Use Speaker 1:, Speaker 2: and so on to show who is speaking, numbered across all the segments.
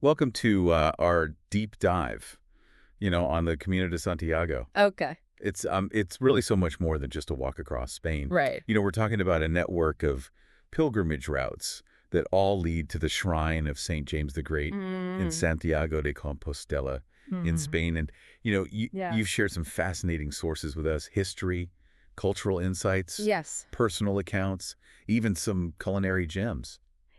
Speaker 1: Welcome to our deep dive, on the Camino de Santiago.
Speaker 2: Okay.
Speaker 1: It's really so much more than just a walk across Spain.
Speaker 2: Right.
Speaker 1: We're talking about a network of pilgrimage routes that all lead to the shrine of St. James the Great in
Speaker 2: Mm.
Speaker 1: Santiago de Compostela in
Speaker 2: Mhm.
Speaker 1: Spain. And, you've
Speaker 2: Yes.
Speaker 1: shared some fascinating sources with us, history, cultural insights,
Speaker 2: Yes.
Speaker 1: personal accounts, even some culinary gems.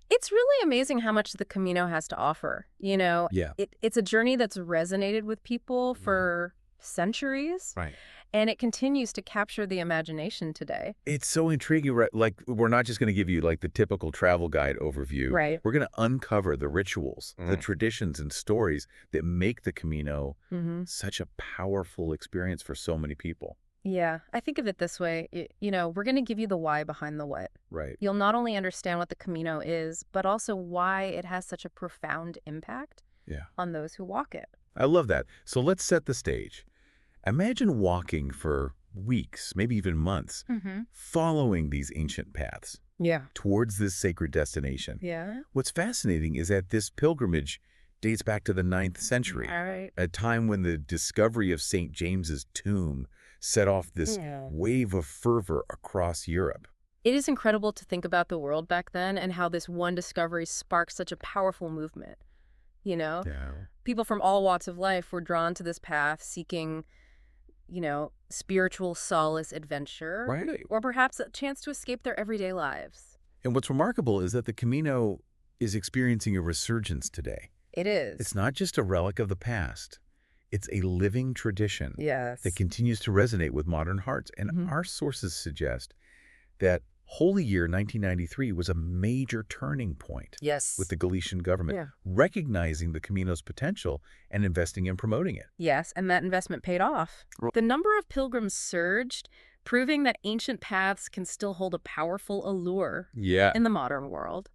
Speaker 2: It's really amazing how much the Camino has to offer.
Speaker 1: Yeah.
Speaker 2: It's a journey that's resonated with people
Speaker 1: Mhm.
Speaker 2: for centuries,
Speaker 1: Right.
Speaker 2: and it continues to capture the imagination today.
Speaker 1: It's so intriguing, right? Like, we're not just going to give you like the typical travel guide overview.
Speaker 2: Right.
Speaker 1: We're going to uncover the rituals, the traditions and stories that make the Camino
Speaker 2: Hmm.
Speaker 1: such a powerful experience for so many people.
Speaker 2: Yeah, I think of it this way. We're going to give you the why behind the what.
Speaker 1: Right.
Speaker 2: You'll not only understand what the Camino is, but also why it has such a profound impact
Speaker 1: Yeah.
Speaker 2: on those who walk it.
Speaker 1: I love that. So let's set the stage. Imagine walking for weeks, maybe even months,
Speaker 2: Hmm.
Speaker 1: following these ancient paths
Speaker 2: Yeah.
Speaker 1: towards this sacred destination.
Speaker 2: Yeah.
Speaker 1: What's fascinating is that this pilgrimage dates back to the 9th century,
Speaker 2: All right.
Speaker 1: a time when the discovery of St. James's tomb set off this
Speaker 2: Yeah.
Speaker 1: wave of fervor across Europe.
Speaker 2: It is incredible to think about the world back then and how this one discovery sparked such a powerful movement. You know,
Speaker 1: Yeah.
Speaker 2: People from all walks of life were drawn to this path seeking, spiritual solace, adventure,
Speaker 1: Right.
Speaker 2: or perhaps a chance to escape their everyday lives.
Speaker 1: And what's remarkable is that the Camino is experiencing a resurgence today.
Speaker 2: It
Speaker 1: It's
Speaker 2: is.
Speaker 1: not just a relic of the past. It's a living tradition that
Speaker 2: Yes.
Speaker 1: continues to resonate with modern hearts. And
Speaker 2: Hmm.
Speaker 1: our sources suggest that Holy Year 1993 was a major turning point with
Speaker 2: Yes.
Speaker 1: the Galician government,
Speaker 2: Yeah.
Speaker 1: recognizing the Camino's potential and investing in promoting it.
Speaker 2: Yes, and that investment paid off. The number of pilgrims surged, proving that ancient paths can still hold a powerful allure
Speaker 1: Yeah.
Speaker 2: in the modern world.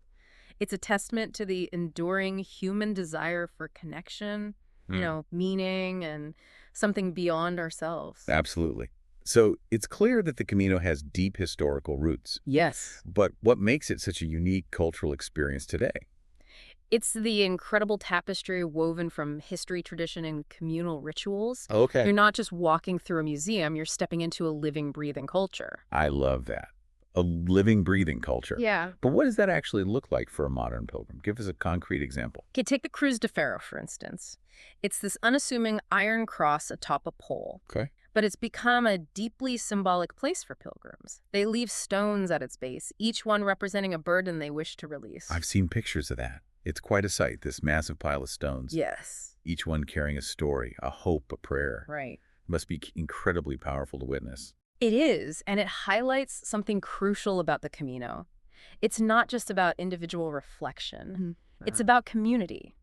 Speaker 2: It's a testament to the enduring human desire for connection,
Speaker 1: Mm,
Speaker 2: meaning and something beyond ourselves.
Speaker 1: absolutely. So it's clear that the Camino has deep historical roots.
Speaker 2: Yes.
Speaker 1: But what makes it such a unique cultural experience today?
Speaker 2: It's the incredible tapestry woven from history, tradition, and communal rituals.
Speaker 1: Okay.
Speaker 2: You're not just walking through a museum, you're stepping into a living, breathing culture.
Speaker 1: I love that. A living, breathing culture.
Speaker 2: Yeah.
Speaker 1: But what does that actually look like for a modern pilgrim? Give us a concrete example.
Speaker 2: Okay, take the Cruz de Ferro, for instance. It's this unassuming iron cross atop a pole,
Speaker 1: Okay.
Speaker 2: but it's become a deeply symbolic place for pilgrims. They leave stones at its base, each one representing a burden they wish to release.
Speaker 1: I've seen pictures of that. It's quite a sight, this massive pile of stones,
Speaker 2: Yes.
Speaker 1: each one carrying a story, a hope, a prayer.
Speaker 2: Right.
Speaker 1: Must be incredibly powerful to witness.
Speaker 2: It is, and it highlights something crucial about the Camino. It's not just about individual reflection. It's about community.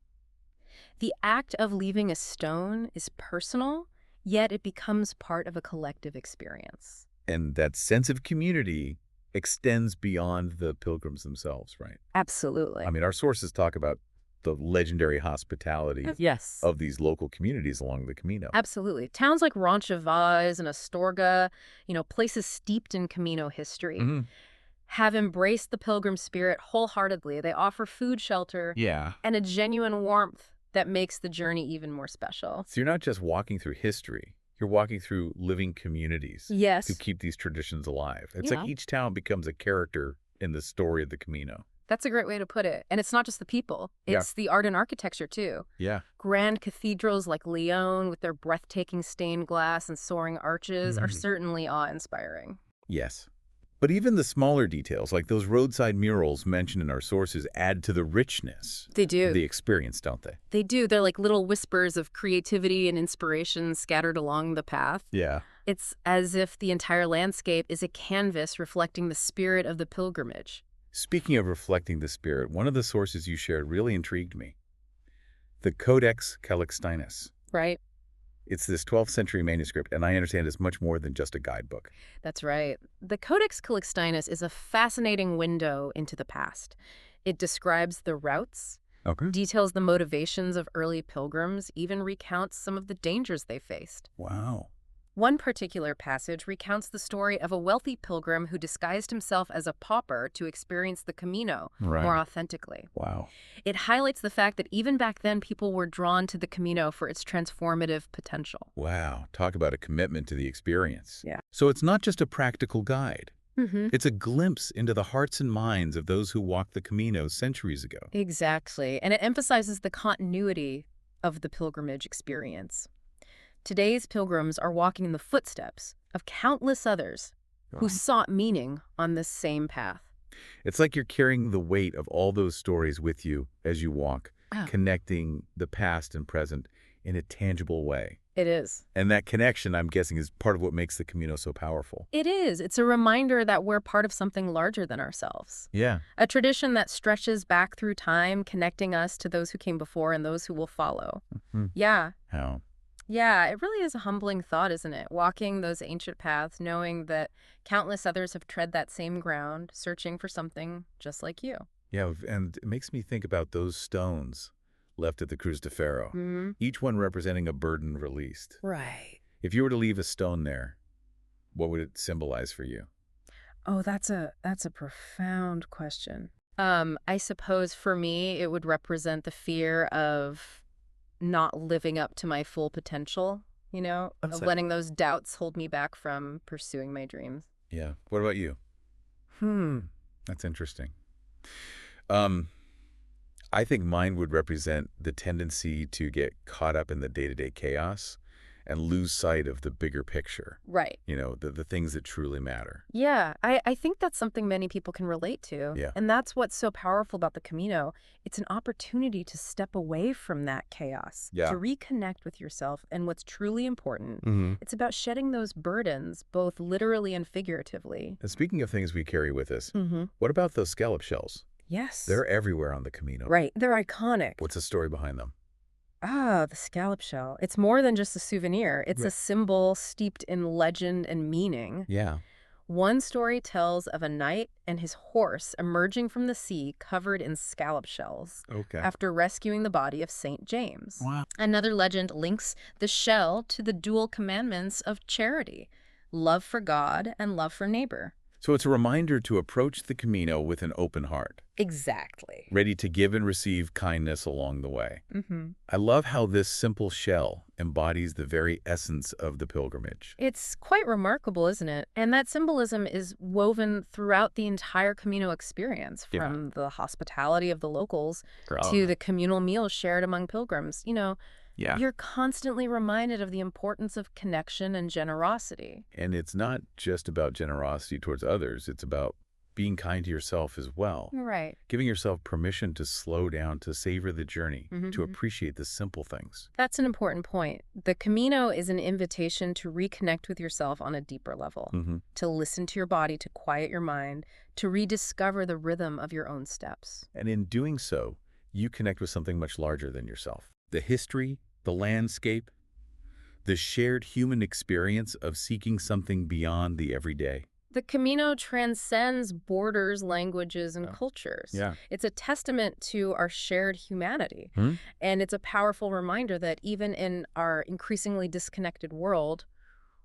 Speaker 2: The act of leaving a stone is personal, yet it becomes part of a collective experience.
Speaker 1: And that sense of community extends beyond the pilgrims themselves, right?
Speaker 2: Absolutely.
Speaker 1: I mean, our sources talk about the legendary hospitality
Speaker 2: Yes.
Speaker 1: of these local communities along the Camino.
Speaker 2: Absolutely. Towns like Roncesvalles and Astorga, places steeped in Camino history,
Speaker 1: Mhm.
Speaker 2: have embraced the pilgrim spirit wholeheartedly. They offer food, shelter,
Speaker 1: Yeah.
Speaker 2: and a genuine warmth that makes the journey even more special.
Speaker 1: So you're not just walking through history, you're walking through living communities to
Speaker 2: Yes.
Speaker 1: keep these traditions alive. It's
Speaker 2: Yeah.
Speaker 1: like each town becomes a character in the story of the Camino.
Speaker 2: That's a great way to put it. And it's not just the people.
Speaker 1: Yeah.
Speaker 2: It's the art and architecture, too.
Speaker 1: Yeah.
Speaker 2: Grand cathedrals like Lyon, with their breathtaking stained glass and soaring arches, are
Speaker 1: Mhm.
Speaker 2: certainly awe-inspiring.
Speaker 1: Yes. But even the smaller details, like those roadside murals mentioned in our sources, add to the richness
Speaker 2: They
Speaker 1: of
Speaker 2: do.
Speaker 1: the experience, don't they?
Speaker 2: They do. They're like little whispers of creativity and inspiration scattered along the path.
Speaker 1: Yeah.
Speaker 2: It's as if the entire landscape is a canvas reflecting the spirit of the pilgrimage.
Speaker 1: Speaking of reflecting the spirit, one of the sources you shared really intrigued me. The Codex Calixtinus.
Speaker 2: Right?
Speaker 1: It's this 12th century manuscript, and I understand it's much more than just a guidebook.
Speaker 2: That's right. The Codex Calixtinus is a fascinating window into the past. It describes the routes,
Speaker 1: Okay.
Speaker 2: details the motivations of early pilgrims, even recounts some of the dangers they faced.
Speaker 1: Wow.
Speaker 2: One particular passage recounts the story of a wealthy pilgrim who disguised himself as a pauper to experience the Camino more
Speaker 1: Right.
Speaker 2: authentically.
Speaker 1: Wow.
Speaker 2: It highlights the fact that even back then, people were drawn to the Camino for its transformative potential.
Speaker 1: Wow. Talk about a commitment to the experience.
Speaker 2: Yeah.
Speaker 1: So it's not just a practical guide.
Speaker 2: Mm-hmm.
Speaker 1: It's a glimpse into the hearts and minds of those who walked the Camino centuries ago.
Speaker 2: Exactly. And it emphasizes the continuity of the pilgrimage experience. Today's pilgrims are walking in the footsteps of countless others who sought meaning on this same path.
Speaker 1: It's like you're carrying the weight of all those stories with you as you walk, connecting the past and present in a tangible way.
Speaker 2: It is.
Speaker 1: And that connection, I'm guessing, is part of what makes the Camino so powerful.
Speaker 2: It is. It's a reminder that we're part of something larger than ourselves.
Speaker 1: Yeah.
Speaker 2: A tradition that stretches back through time, connecting us to those who came before and those who will follow.
Speaker 1: Hmm.
Speaker 2: Yeah.
Speaker 1: How?
Speaker 2: Yeah, it really is a humbling thought, isn't it? Walking those ancient paths, knowing that countless others have tread that same ground, searching for something just like you.
Speaker 1: Yeah, and it makes me think about those stones left at the Cruz de Ferro,
Speaker 2: Mm-hmm.
Speaker 1: each one representing a burden released.
Speaker 2: Right.
Speaker 1: If you were to leave a stone there, what would it symbolize for you?
Speaker 2: Oh, that's a profound question. I suppose for me, it would represent the fear of not living up to my full potential, of letting those doubts hold me back from pursuing my dreams.
Speaker 1: Yeah. What about you? That's interesting. I think mine would represent the tendency to get caught up in the day-to-day chaos and lose sight of the bigger picture.
Speaker 2: Right.
Speaker 1: The things that truly matter.
Speaker 2: Yeah, I think that's something many people can relate to.
Speaker 1: Yeah.
Speaker 2: And that's what's so powerful about the Camino. It's an opportunity to step away from that chaos,
Speaker 1: Yeah.
Speaker 2: to reconnect with yourself and what's truly important.
Speaker 1: Mm-hmm.
Speaker 2: It's about shedding those burdens, both literally and figuratively.
Speaker 1: And speaking of things we carry with us,
Speaker 2: Mm-hmm.
Speaker 1: what about those scallop shells?
Speaker 2: Yes.
Speaker 1: They're everywhere on the Camino.
Speaker 2: Right. They're iconic.
Speaker 1: What's the story behind them?
Speaker 2: Ah, the scallop shell. It's more than just a souvenir. It's a
Speaker 1: Right.
Speaker 2: symbol steeped in legend and meaning.
Speaker 1: Yeah.
Speaker 2: One story tells of a knight and his horse emerging from the sea covered in scallop shells
Speaker 1: Okay.
Speaker 2: after rescuing the body of St. James.
Speaker 1: Wow.
Speaker 2: Another legend links the shell to the dual commandments of charity, love for God and love for neighbor.
Speaker 1: So it's a reminder to approach the Camino with an open heart,
Speaker 2: Exactly.
Speaker 1: ready to give and receive kindness along the way.
Speaker 2: Mm-hmm.
Speaker 1: I love how this simple shell embodies the very essence of the pilgrimage.
Speaker 2: It's quite remarkable, isn't it? And that symbolism is woven throughout the entire Camino experience,
Speaker 1: Yeah.
Speaker 2: from the hospitality of the locals
Speaker 1: Oh.
Speaker 2: to the communal meals shared among pilgrims.
Speaker 1: Yeah.
Speaker 2: You're constantly reminded of the importance of connection and generosity.
Speaker 1: And it's not just about generosity towards others. It's about being kind to yourself as well.
Speaker 2: Right.
Speaker 1: Giving yourself permission to slow down, to savor the journey,
Speaker 2: Mhm,
Speaker 1: to
Speaker 2: mhm.
Speaker 1: appreciate the simple things.
Speaker 2: That's an important point. The Camino is an invitation to reconnect with yourself on a deeper level,
Speaker 1: Mm-hmm.
Speaker 2: to listen to your body, to quiet your mind, to rediscover the rhythm of your own steps.
Speaker 1: And in doing so, you connect with something much larger than yourself. The history, the landscape, the shared human experience of seeking something beyond the everyday.
Speaker 2: The Camino transcends borders, languages, and
Speaker 1: Yeah.
Speaker 2: cultures.
Speaker 1: Yeah.
Speaker 2: It's a testament to our shared humanity.
Speaker 1: Hmm?
Speaker 2: And it's a powerful reminder that even in our increasingly disconnected world,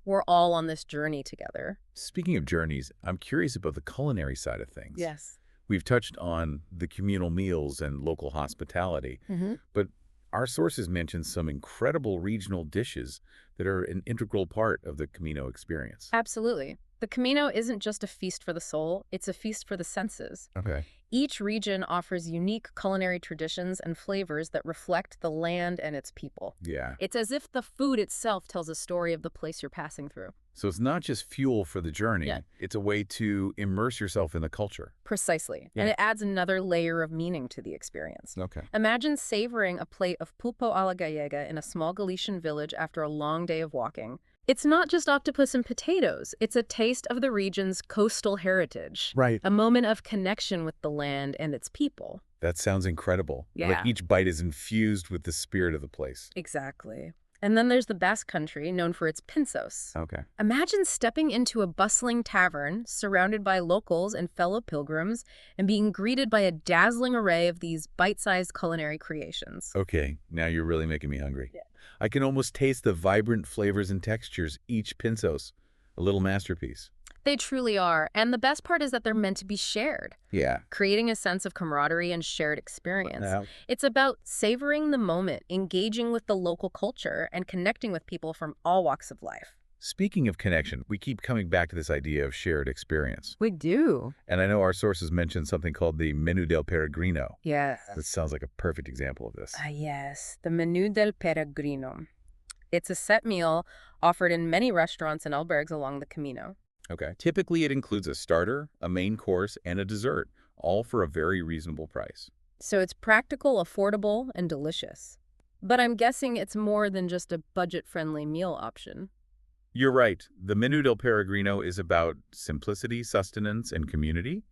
Speaker 2: we're all on this journey together.
Speaker 1: Speaking of journeys, I'm curious about the culinary side of things.
Speaker 2: Yes.
Speaker 1: We've touched on the communal meals and local hospitality,
Speaker 2: Mm-hmm.
Speaker 1: but our sources mention some incredible regional dishes that are an integral part of the Camino experience.
Speaker 2: Absolutely. The Camino isn't just a feast for the soul, it's a feast for the senses.
Speaker 1: Okay.
Speaker 2: Each region offers unique culinary traditions and flavors that reflect the land and its people.
Speaker 1: Yeah.
Speaker 2: It's as if the food itself tells a story of the place you're passing through.
Speaker 1: So it's not just fuel for the journey.
Speaker 2: Yeah.
Speaker 1: It's a way to immerse yourself in the culture.
Speaker 2: Precisely. And
Speaker 1: Yeah.
Speaker 2: it adds another layer of meaning to the experience.
Speaker 1: Okay.
Speaker 2: Imagine savoring a plate of pulpo a la gallega in a small Galician village after a long day of walking. It's not just octopus and potatoes. It's a taste of the region's coastal heritage.
Speaker 1: Right.
Speaker 2: A moment of connection with the land and its people.
Speaker 1: That sounds incredible.
Speaker 2: Yeah.
Speaker 1: Like each bite is infused with the spirit of the place.
Speaker 2: Exactly. And then there's the Basque Country, known for its pinsos.
Speaker 1: Okay.
Speaker 2: Imagine stepping into a bustling tavern, surrounded by locals and fellow pilgrims, and being greeted by a dazzling array of these bite-sized culinary creations.
Speaker 1: Okay. Now you're really making me hungry.
Speaker 2: Yeah.
Speaker 1: I can almost taste the vibrant flavors and textures, each pinsos, a little masterpiece.
Speaker 2: They truly are, and the best part is that they're meant to be shared,
Speaker 1: Yeah.
Speaker 2: creating a sense of camaraderie and shared experience.
Speaker 1: Now,
Speaker 2: It's about savoring the moment, engaging with the local culture, and connecting with people from all walks of life.
Speaker 1: speaking of connection, we keep coming back to this idea of shared experience.
Speaker 2: We do.
Speaker 1: And I know our sources mentioned something called the Menù del Peregrino.
Speaker 2: Yes.
Speaker 1: That sounds like a perfect example of this.
Speaker 2: Yes, the Menù del Peregrino. It's a set meal offered in many restaurants and albergues along the Camino.
Speaker 1: Okay. Typically, it includes a starter, a main course, and a dessert, all for a very reasonable price.
Speaker 2: So it's practical, affordable, and delicious. But I'm guessing it's more than just a budget-friendly meal option.
Speaker 1: You're right. The Menù del Peregrino is about simplicity, sustenance, and community.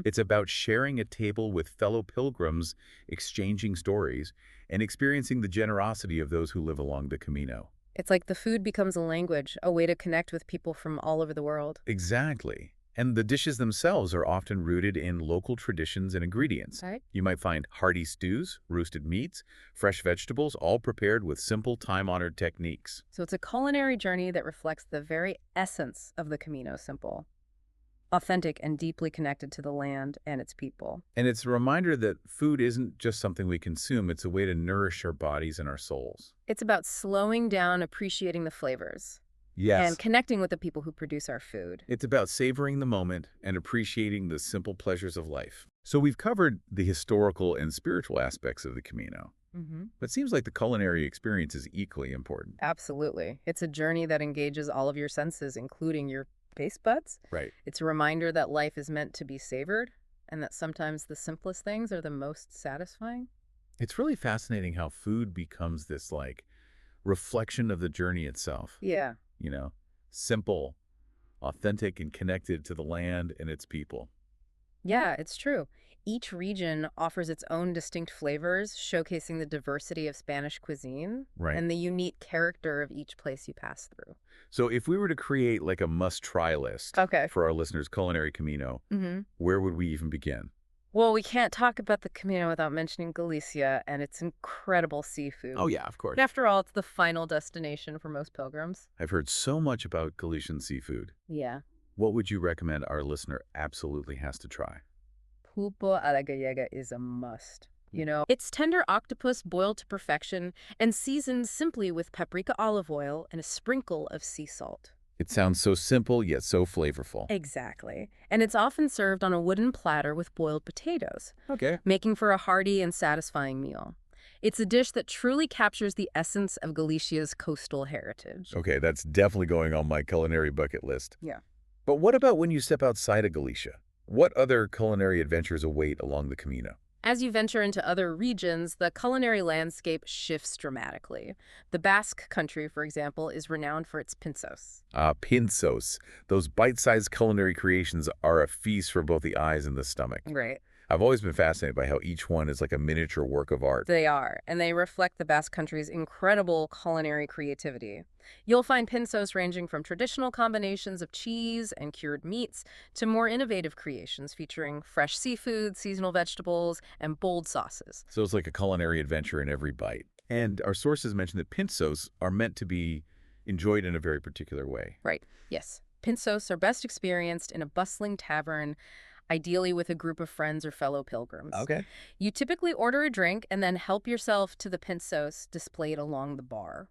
Speaker 1: It's about sharing a table with fellow pilgrims, exchanging stories, and experiencing the generosity of those who live along the Camino.
Speaker 2: It's like the food becomes a language, a way to connect with people from all over the world.
Speaker 1: Exactly. And the dishes themselves are often rooted in local traditions and ingredients.
Speaker 2: Right?
Speaker 1: You might find hearty stews, roasted meats, fresh vegetables, all prepared with simple, time-honored techniques.
Speaker 2: So it's a culinary journey that reflects the very essence of the Camino simple. Authentic and deeply connected to the land and its people.
Speaker 1: And it's a reminder that food isn't just something we consume, it's a way to nourish our bodies and our souls.
Speaker 2: It's about slowing down, appreciating the flavors,
Speaker 1: Yes.
Speaker 2: and connecting with the people who produce our food.
Speaker 1: It's about savoring the moment and appreciating the simple pleasures of life. So we've covered the historical and spiritual aspects of the Camino. But it seems like the culinary experience is equally important.
Speaker 2: Absolutely. It's a journey that engages all of your senses, including your taste buds.
Speaker 1: Right.
Speaker 2: It's a reminder that life is meant to be savored and that sometimes the simplest things are the most satisfying.
Speaker 1: It's really fascinating how food becomes this, reflection of the journey itself.
Speaker 2: Yeah.
Speaker 1: You know, simple, authentic, and connected to the land and its people.
Speaker 2: Yeah, it's true. Each region offers its own distinct flavors, showcasing the diversity of Spanish cuisine
Speaker 1: Right.
Speaker 2: and the unique character of each place you pass through.
Speaker 1: So if we were to create a must-try list
Speaker 2: Okay.
Speaker 1: for our listeners' culinary Camino, where would we even begin?
Speaker 2: Well, we can't talk about the Camino without mentioning Galicia and its incredible seafood.
Speaker 1: Oh, yeah, of course.
Speaker 2: And after all, it's the final destination for most pilgrims.
Speaker 1: I've heard so much about Galician seafood.
Speaker 2: Yeah.
Speaker 1: What would you recommend our listener absolutely has to try?
Speaker 2: Pulpo a la gallega is a must. It's tender octopus boiled to perfection and seasoned simply with paprika olive oil and a sprinkle of sea salt.
Speaker 1: It sounds so simple, yet so flavorful.
Speaker 2: Exactly. And it's often served on a wooden platter with boiled potatoes,
Speaker 1: Okay.
Speaker 2: making for a hearty and satisfying meal. It's a dish that truly captures the essence of Galicia's coastal heritage.
Speaker 1: Okay, that's definitely going on my culinary bucket list.
Speaker 2: Yeah.
Speaker 1: But what about when you step outside of Galicia? What other culinary adventures await along the Camino?
Speaker 2: As you venture into other regions, the culinary landscape shifts dramatically. The Basque country, for example, is renowned for its pinsos.
Speaker 1: Pinsos. Those bite-sized culinary creations are a feast for both the eyes and the stomach.
Speaker 2: Right.
Speaker 1: I've always been fascinated by how each one is like a miniature work of art.
Speaker 2: They are, and they reflect the Basque country's incredible culinary creativity. You'll find pinsos ranging from traditional combinations of cheese and cured meats to more innovative creations featuring fresh seafood, seasonal vegetables, and bold sauces.
Speaker 1: So it's like a culinary adventure in every bite. And our sources mention that pinsos are meant to be enjoyed in a very particular way.
Speaker 2: Right, yes. Pinsos are best experienced in a bustling tavern, ideally with a group of friends or fellow pilgrims.
Speaker 1: Okay.
Speaker 2: You typically order a drink and then help yourself to the pinsos displayed along the bar.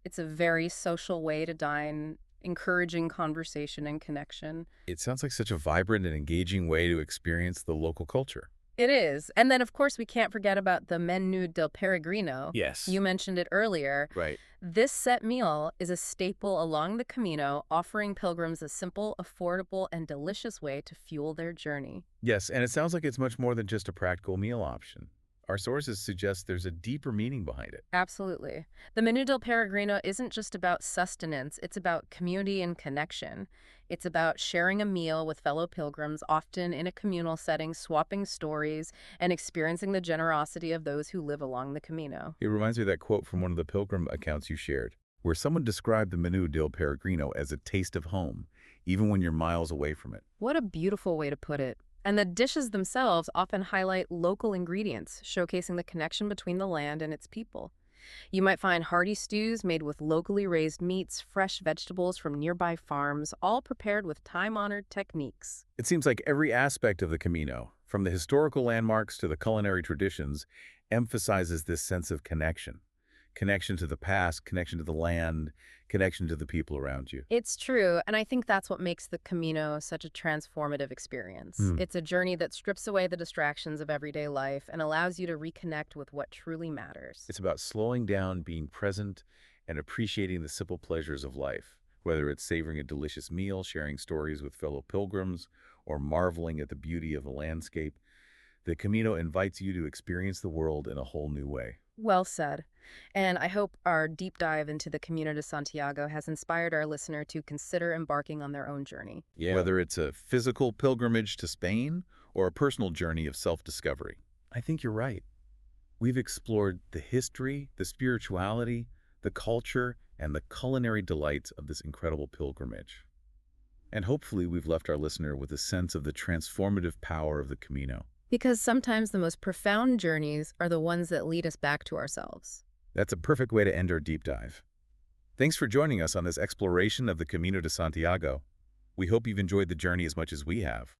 Speaker 2: It's a very social way to dine, encouraging conversation and connection.
Speaker 1: It sounds like such a vibrant and engaging way to experience the local culture.
Speaker 2: It is. And then, of course, we can't forget about the Menù del Peregrino.
Speaker 1: Yes.
Speaker 2: You mentioned it earlier.
Speaker 1: Right.
Speaker 2: This set meal is a staple along the Camino, offering pilgrims a simple, affordable, and delicious way to fuel their journey.
Speaker 1: Yes, and it sounds like it's much more than just a practical meal option. Our sources suggest there's a deeper meaning behind it.
Speaker 2: Absolutely. The Menù del Peregrino isn't just about sustenance, it's about community and connection. It's about sharing a meal with fellow pilgrims, often in a communal setting, swapping stories, and experiencing the generosity of those who live along the Camino.
Speaker 1: It reminds me of that quote from one of the pilgrim accounts you shared, where someone described the Menù del Peregrino as a taste of home, even when you're miles away from it.
Speaker 2: What a beautiful way to put it. And the dishes themselves often highlight local ingredients, showcasing the connection between the land and its people. You might find hearty stews made with locally raised meats, fresh vegetables from nearby farms, all prepared with time-honored techniques.
Speaker 1: It seems like every aspect of the Camino, from the historical landmarks to the culinary traditions, emphasizes this sense of connection. Connection to the past, connection to the land, connection to the people around you.
Speaker 2: It's true, and I think that's what makes the Camino such a transformative experience.
Speaker 1: Hmm.
Speaker 2: It's a journey that strips away the distractions of everyday life and allows you to reconnect with what truly matters.
Speaker 1: It's about slowing down, being present, and appreciating the simple pleasures of life, whether it's savoring a delicious meal, sharing stories with fellow pilgrims, or marveling at the beauty of the landscape. The Camino invites you to experience the world in a whole new way.
Speaker 2: Well said. And I hope our deep dive into the Camino de Santiago has inspired our listener to consider embarking on their own journey.
Speaker 1: Yeah. Whether it's a physical pilgrimage to Spain or a personal journey of self-discovery. I think you're right. We've explored the history, the spirituality, the culture, and the culinary delights of this incredible pilgrimage. And hopefully we've left our listener with a sense of the transformative power of the Camino.
Speaker 2: Because sometimes the most profound journeys are the ones that lead us back to ourselves.
Speaker 1: That's a perfect way to end our deep dive. Thanks for joining us on this exploration of the Camino de Santiago. We hope you've enjoyed the journey as much as we have.